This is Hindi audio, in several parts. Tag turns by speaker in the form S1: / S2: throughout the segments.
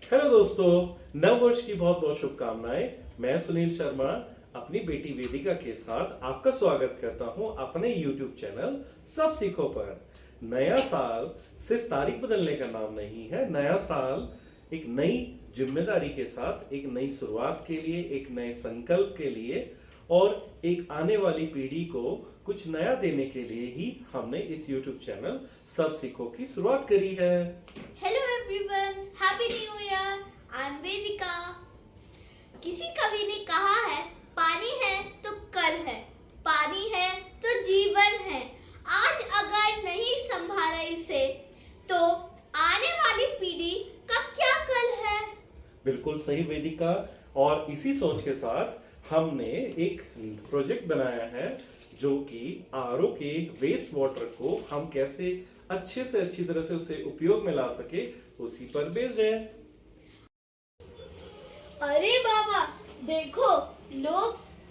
S1: हेलो दोस्तों, नव वर्ष की बहुत बहुत शुभकामनाएं। मैं सुनील शर्मा अपनी बेटी वेदिका के साथ आपका स्वागत करता हूं अपने YouTube चैनल सब सीखो पर। नया साल सिर्फ तारीख बदलने का नाम नहीं है। नया साल एक नई जिम्मेदारी के साथ, एक नई शुरुआत के लिए, एक नए संकल्प के लिए और एक आने वाली पीढ़ी को कुछ नया देने के लिए ही हमने इस YouTube चैनल सब सीखो की शुरुआत करी है।
S2: Hello everyone, happy new year. I am Vedika. किसी कवि ने कहा है, पानी है तो कल है, पानी है तो जीवन है। आज अगर नहीं संभाला इसे तो आने वाली पीढ़ी का क्या कल है।
S1: बिल्कुल सही वेदिका। और इसी सोच के साथ हमने एक प्रोजेक्ट बनाया है जो कि आरओ के वेस्ट वाटर को हम कैसे अच्छे से अच्छी तरह से उसे उपयोग में ला सके, उसी पर बेस्ड है।
S2: अरे बाबा, देखो,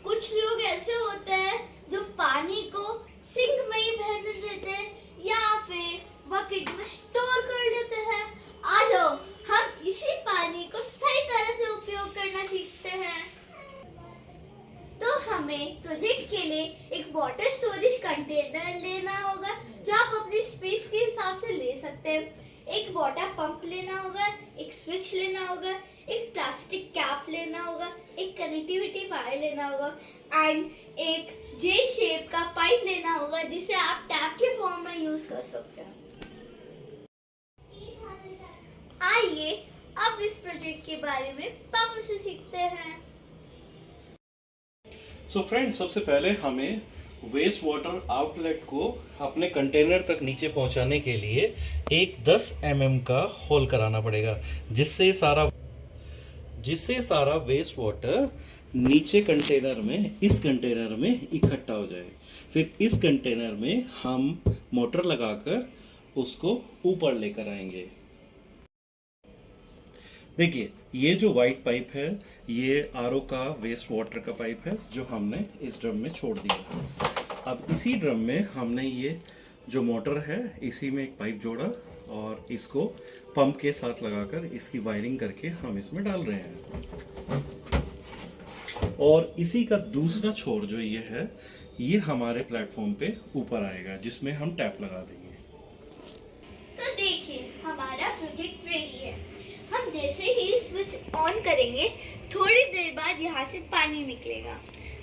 S2: कुछ लोग ऐसे होते हैं जो पानी को सिंक में ही बहने देते हैं या फिर बकेट में स्टोर कर देते हैं। आ जाओ, हम इसी पानी को सही तरह से उपयोग करना सीखते हैं। तो हमें प्रोजेक्ट के लिए एक वाटर स्टोरेज कंटेनर लेना होगा जो आप अपनी स्पेस के हिसाब से ले सकते हैं। एक वाटर पंप लेना होगा, एक स्विच लेना होगा, एक प्लास्टिक कैप लेना होगा, एक कनेक्टिविटी वायर लेना होगा एंड एक जे शेप का पाइप लेना होगा जिसे आप टैप के फॉर्म में यूज कर सकते हैं। आइए अब इस प्रोजेक्ट के बारे में पापा से सीखते हैं।
S1: सो फ्रेंड्स, सबसे पहले हमें वेस्ट वाटर आउटलेट को अपने कंटेनर तक नीचे पहुंचाने के लिए एक 10 mm का होल कराना पड़ेगा, जिससे सारा वेस्ट वाटर नीचे कंटेनर में, इस कंटेनर में इकट्ठा हो जाए। फिर इस कंटेनर में हम मोटर लगाकर उसको ऊपर लेकर आएंगे। देखिए, ये जो वाइट पाइप है ये आरओ का वेस्ट वाटर का पाइप है जो हमने इस ड्रम में छोड़ दिया। अब इसी ड्रम में हमने ये जो मोटर है इसी में एक पाइप जोड़ा और इसको पंप के साथ लगाकर इसकी वायरिंग करके हम इसमें डाल रहे हैं। और इसी का दूसरा छोर जो ये है, ये हमारे प्लेटफॉर्म पे ऊपर आएगा जिसमें हम टैप लगा देंगे।
S2: तो देखिए, हमारा प्रोजेक्ट रेडी है। हम जैसे ही स्विच ऑन करेंगे थोड़ी देर बाद यहाँ से पानी निकलेगा।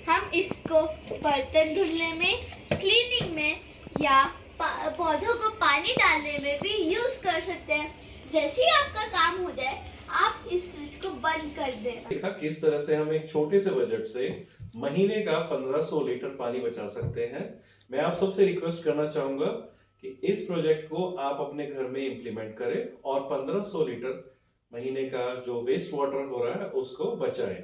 S2: हम इसको बर्तन धुलने में, क्लीनिंग में या पौधों को पानी डालने में भी यूज कर सकते हैं। जैसे ही आपका काम हो जाए आप इस स्विच को बंद कर देना।
S1: देखा किस तरह से हम एक छोटे से बजट से महीने का 1500 लीटर पानी बचा सकते हैं। मैं आप सबसे रिक्वेस्ट करना चाहूंगा कि इस प्रोजेक्ट को आप अपने घर में इंप्लीमेंट करें और 1500 लीटर महीने का जो वेस्ट वाटर हो रहा है उसको बचाएं।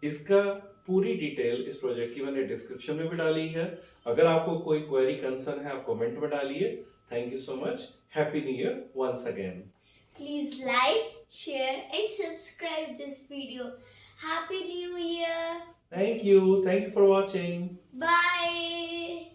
S1: इसका पूरी डिटेल इस प्रोजेक्ट की मैंने डिस्क्रिप्शन में भी डाली है। अगर आपको कोई क्वेरी कंसर्न है आप कमेंट में डालिए। Thank you so much. Happy new year once again.
S2: Please like, share and subscribe this video. Happy New Year.
S1: Thank you for watching.
S2: Bye.